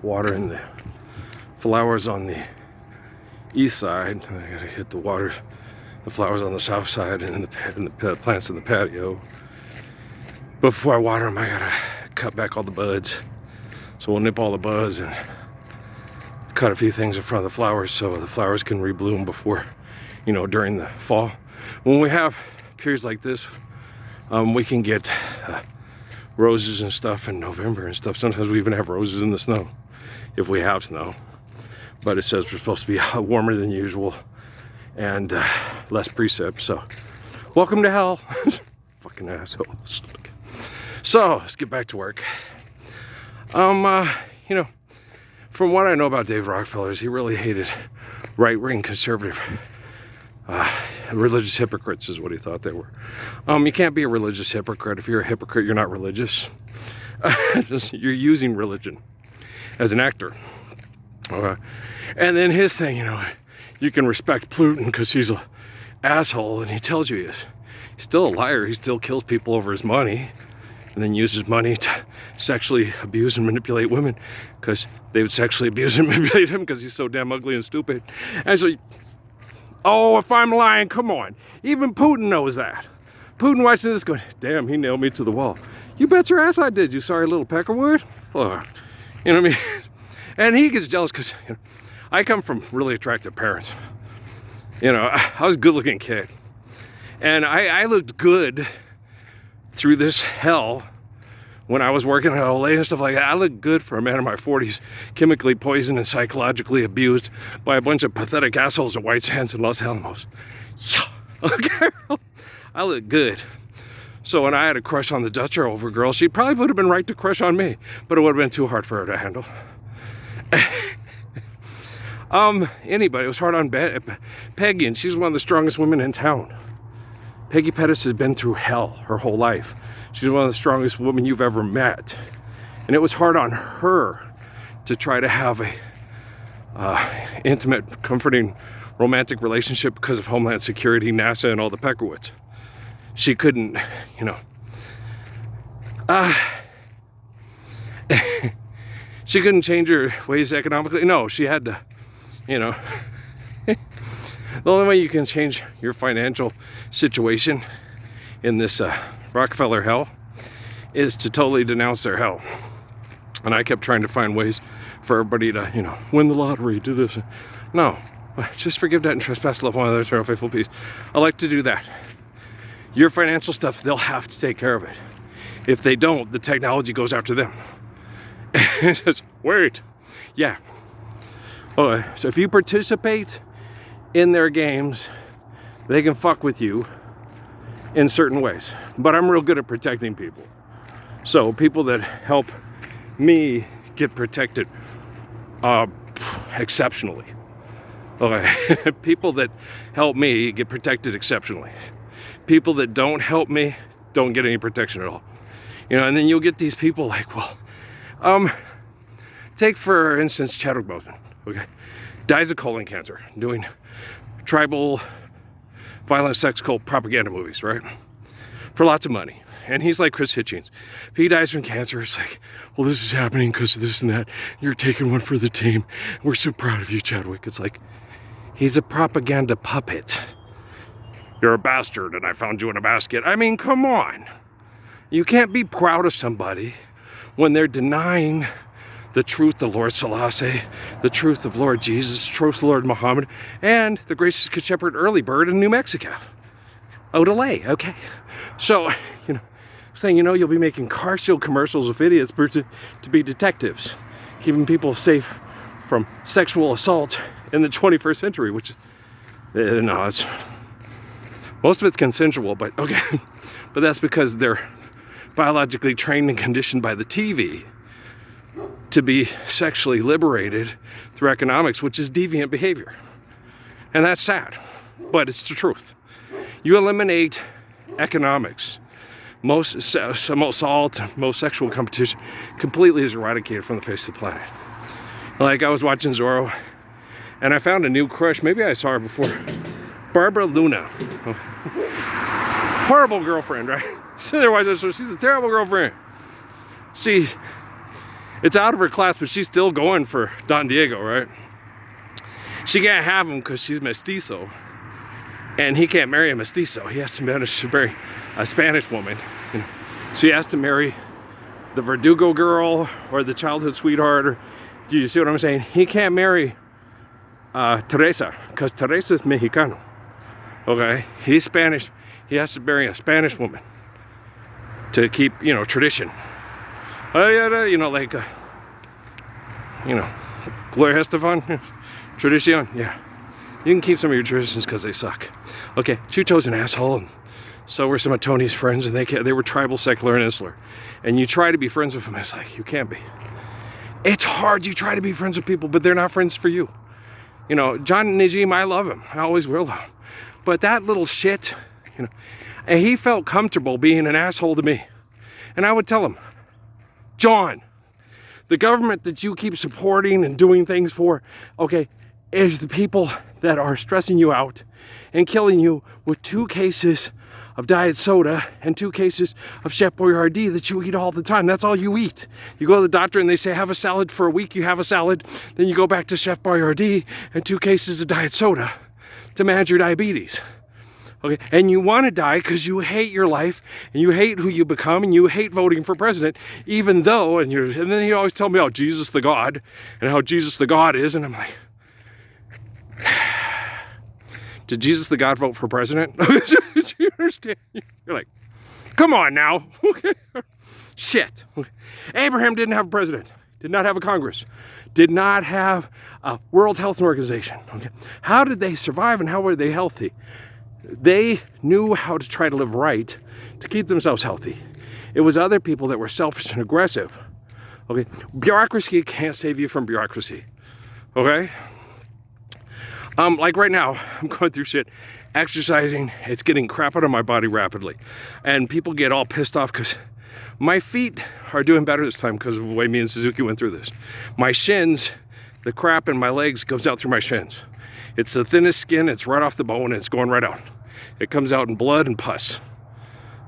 watering the flowers on the east side. I gotta hit the flowers on the south side and the plants in the patio. Before I water them, I gotta cut back all the buds. So we'll nip all the buds and cut a few things in front of the flowers so the flowers can rebloom before, during the fall. When we have periods like this, we can get roses and stuff in November and stuff. Sometimes we even have roses in the snow, if we have snow. But it says we're supposed to be warmer than usual and less precip. So, welcome to hell. Fucking assholes. So, let's get back to work. From what I know about Dave Rockefeller, he really hated right-wing conservative religious hypocrites is what he thought they were. You can't be a religious hypocrite. If you're a hypocrite, you're not religious. You're using religion as an actor. And then his thing, you can respect Putin because he's an asshole, and he tells you he's still a liar. He still kills people over his money, and then uses money to sexually abuse and manipulate women because they would sexually abuse and manipulate him because he's so damn ugly and stupid. And so, if I'm lying, come on. Even Putin knows that. Putin watching this going, damn, he nailed me to the wall. You bet your ass I did, you sorry little peckerwood. Fuck. You know what I mean? And he gets jealous because I come from really attractive parents. I was a good-looking kid. And I looked good through this hell when I was working at Olay and stuff like that. I looked good for a man in my 40s, chemically poisoned and psychologically abused by a bunch of pathetic assholes at White Sands and Los Alamos. Okay, I look good. So when I had a crush on the Dutch over girl, she probably would have been right to crush on me, but it would have been too hard for her to handle. Anybody, it was hard on Peggy, and she's one of the strongest women in town. Peggy Pettis has been through hell her whole life. She's one of the strongest women you've ever met. And it was hard on her to try to have a intimate, comforting, romantic relationship because of Homeland Security, NASA, and all the Peckerwoods. She couldn't, she couldn't change her ways economically. No, she had to, the only way you can change your financial situation in this Rockefeller hell is to totally denounce their hell. And I kept trying to find ways for everybody to, win the lottery, do this. No, just forgive debt and trespass, love one another, eternal faithful peace. I like to do that. Your financial stuff, they'll have to take care of it. If they don't, the technology goes after them. It says, wait, yeah. Okay, so if you participate in their games, they can fuck with you in certain ways. But I'm real good at protecting people. So people that help me get protected exceptionally. Okay, people that help me get protected exceptionally. People that don't help me don't get any protection at all. And then you'll get these people like, take for instance Chadwick Boseman, okay? Dies of colon cancer, doing tribal violent sex cult propaganda movies, right? For lots of money. And he's like Chris Hitchens. If he dies from cancer, it's like, well, this is happening because of this and that. You're taking one for the team. We're so proud of you, Chadwick. It's like, he's a propaganda puppet. You're a bastard and I found you in a basket. I mean, come on. You can't be proud of somebody when they're denying the truth of Lord Selassie, the truth of Lord Jesus, the truth of Lord Muhammad, and the gracious Good Shepherd early bird in New Mexico. Odelay, okay? So, saying, you'll be making car show commercials with idiots to be detectives, keeping people safe from sexual assault in the 21st century, which, no, it's, most of it's consensual, but okay. But that's because they're biologically trained and conditioned by the TV to be sexually liberated through economics, which is deviant behavior. And that's sad, but it's the truth. You eliminate economics, most assault, most sexual competition completely is eradicated from the face of the planet. Like I was watching Zorro and I found a new crush. Maybe I saw her before. Barbara Luna. Horrible girlfriend, right? Sit there watching this show. She's a terrible girlfriend. It's out of her class, but she's still going for Don Diego, right? She can't have him because she's mestizo. And he can't marry a mestizo. He has to marry a Spanish woman. You know? So he has to marry the Verdugo girl or the childhood sweetheart. Or, do you see what I'm saying? He can't marry Teresa because Teresa's Mexicano. Okay? He's Spanish. He has to marry a Spanish woman to keep, you know, tradition. You know, like, you know, Gloria Estefan, tradition, yeah. You can keep some of your traditions because they suck. Okay, Chucho's an asshole, and so were some of Tony's friends, and they were tribal, secular, and insular. And you try to be friends with them, it's like, you can't be. It's hard, you try to be friends with people, but they're not friends for you. You know, John Najim, I love him. I always will love him. But that little shit, you know, and he felt comfortable being an asshole to me. And I would tell him, John, the government that you keep supporting and doing things for, okay, is the people that are stressing you out and killing you with 2 cases of diet soda and 2 cases of Chef Boyardee that you eat all the time. That's all you eat. You go to the doctor and they say, have a salad for a week. You have a salad. Then you go back to Chef Boyardee and 2 cases of diet soda to manage your diabetes. Okay, and you want to die because you hate your life and you hate who you become and you hate voting for president, even though, and then you always tell me how Jesus the God and how Jesus the God is, and I'm like, did Jesus the God vote for president? Do you understand? You're like, come on now. Okay. Shit. Okay. Abraham didn't have a president, did not have a Congress, did not have a World Health Organization. Okay. How did they survive and how were they healthy? They knew how to try to live right to keep themselves healthy. It was other people that were selfish and aggressive. Okay, bureaucracy can't save you from bureaucracy. Okay, like right now, I'm going through shit, exercising. It's getting crap out of my body rapidly, and people get all pissed off because my feet are doing better this time because of the way me and Suzuki went through this. My shins, the crap in my legs goes out through my shins. It's the thinnest skin, it's right off the bone, and it's going right out. It comes out in blood and pus.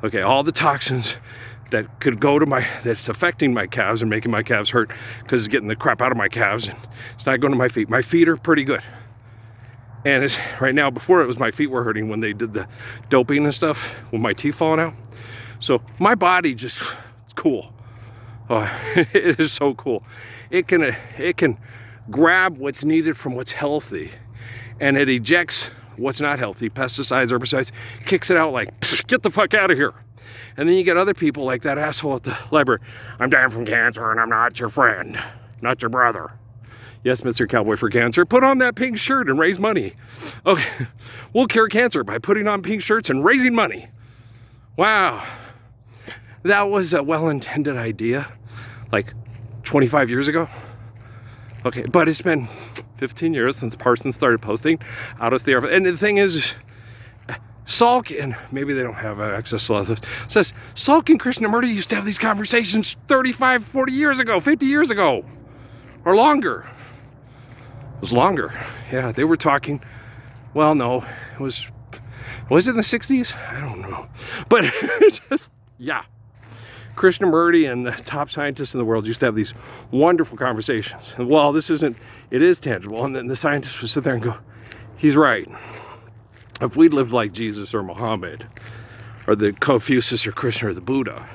Okay, all the toxins that could go to that's affecting my calves and making my calves hurt because it's getting the crap out of my calves, and it's not going to my feet. My feet are pretty good. And it's right now, before it was my feet were hurting when they did the doping and stuff, with my teeth falling out. So my body just, it's cool. Oh, it is so cool. It can grab what's needed from what's healthy, and it ejects what's not healthy, pesticides, herbicides, kicks it out like, get the fuck out of here. And then you get other people like that asshole at the library. I'm dying from cancer and I'm not your friend, not your brother. Yes, Mr. Cowboy for Cancer, put on that pink shirt and raise money. Okay, we'll cure cancer by putting on pink shirts and raising money. Wow, that was a well-intended idea, like 25 years ago. Okay, but it's been 15 years since Parsons started posting out of the air. And the thing is, Salk, and maybe they don't have access to a lot of this, says Salk and Krishnamurti used to have these conversations 35, 40 years ago, 50 years ago, or longer. It was longer. Yeah, they were talking, well, no, was it in the 60s? I don't know. But it's just, yeah. Krishnamurti and the top scientists in the world used to have these wonderful conversations. Well, it is tangible. And then the scientists would sit there and go, he's right. If we lived like Jesus or Muhammad or the Confucius or Krishna or the Buddha,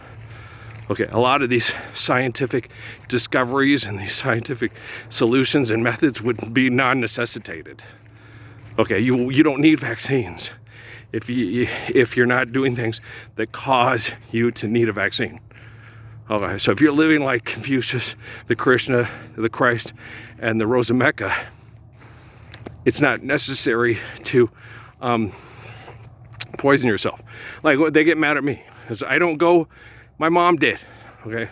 okay, a lot of these scientific discoveries and these scientific solutions and methods would be non-necessitated. Okay, you don't need vaccines if you're not doing things that cause you to need a vaccine. Okay, so if you're living like Confucius, the Krishna, the Christ, and the Rosa Mecca, it's not necessary to poison yourself. Like, they get mad at me because I don't go. My mom did. Okay,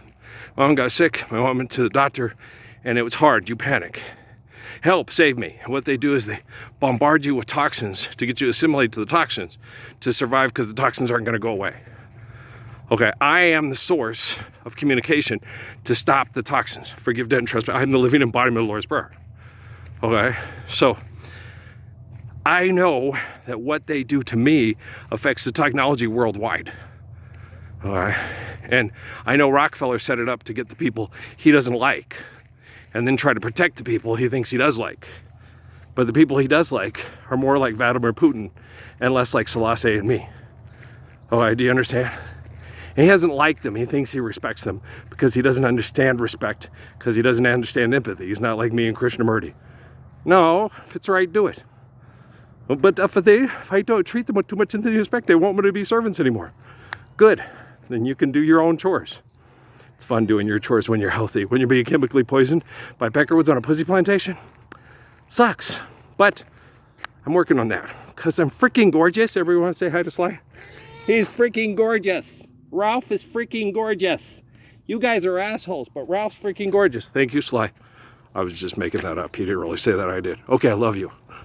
my mom got sick. My mom went to the doctor, and it was hard. You panic. Help, save me. And what they do is they bombard you with toxins to get you to assimilate to the toxins to survive because the toxins aren't going to go away. Okay, I am the source of communication to stop the toxins. Forgive, dead, and trust me. I'm the living embodiment of the Lord's Prayer. Okay, so I know that what they do to me affects the technology worldwide. All right. And I know Rockefeller set it up to get the people he doesn't like and then try to protect the people he thinks he does like. But the people he does like are more like Vladimir Putin and less like Selassie and me. All right, do you understand? And he hasn't liked them. He thinks he respects them because he doesn't understand respect, because he doesn't understand empathy. He's not like me and Krishnamurti. No, if it's right, do it. But if I don't treat them with too much empathy and respect, they won't want to be servants anymore. Good. Then you can do your own chores. It's fun doing your chores when you're healthy. When you're being chemically poisoned by peckerwoods on a pussy plantation, sucks. But I'm working on that because I'm freaking gorgeous. Everyone say hi to Sly. He's freaking gorgeous. Ralph is freaking gorgeous. You guys are assholes, but Ralph's freaking gorgeous. Thank you, Sly. I was just making that up. He didn't really say that. I did. Okay, I love you.